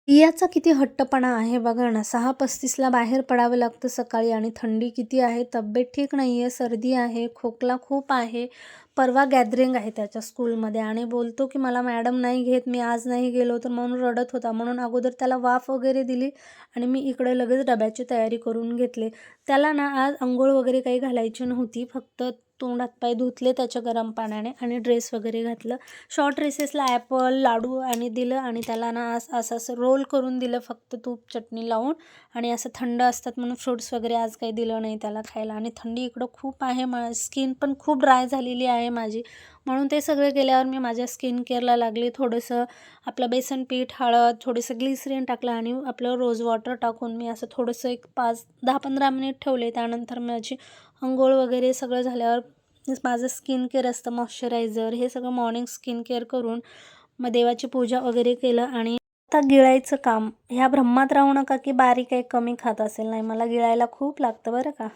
रियाचा किती हट्टपणा आहे बघा ना. 6:35ला बाहेर पडावं लागतं सकाळी आणि थंडी किती आहे, तब्येत ठीक नाही आहे, सर्दी आहे, खोकला खूप आहे. परवा गॅदरिंग आहे त्याच्या स्कूलमध्ये आणि बोलतो की मला मॅडम नाही घेत, मी आज नाही गेलो तर, म्हणून रडत होता. म्हणून अगोदर त्याला वाफ वगैरे दिली आणि मी इकडे लगेच डब्याची तयारी करून घेतली. त्याला ना आज अंघोळ वगैरे काही घालायची नव्हती, फक्त तोंड हातपाय धुतले त्याच्या गरम पाण्याने आणि ड्रेस वगैरे घातलं. शॉर्ट रेसेसला ॲपल, लाडू आणि दिलं आणि त्याला ना असं रोल करून दिलं फक्त तूप चटणी लावून. आणि असं थंड असतात म्हणून फ्रुट्स वगैरे आज काही दिलं नाही त्याला खायला. आणि थंडी इकडं खूप आहे, स्किन पण खूप ड्राय झालेली आहे माझी. म्हणून ते सगळं केल्यावर मी माझ्या स्किन केअरला लागली. थोडंसं आपलं बेसन पीठ, हळद, थोडंसं ग्लिसरीन टाकलं आणि आपलं रोज वॉटर टाकून मी असं थोडंसं एक 10-15 मिनिट ठेवले. त्यानंतर माझी अंघोळ वगैरे सगळं झाल्यावर माझं स्किन केअर असतं, मॉइश्चरायझर, हे सगळं मॉर्निंग स्किन केअर करून मग देवाची पूजा वगैरे केलं. आणि आता गिळायचं काम. ह्या भ्रमात राहू नका की बारीक आहे, कमी खात असेल. नाही, मला गिळायला खूप लागतं बरं का.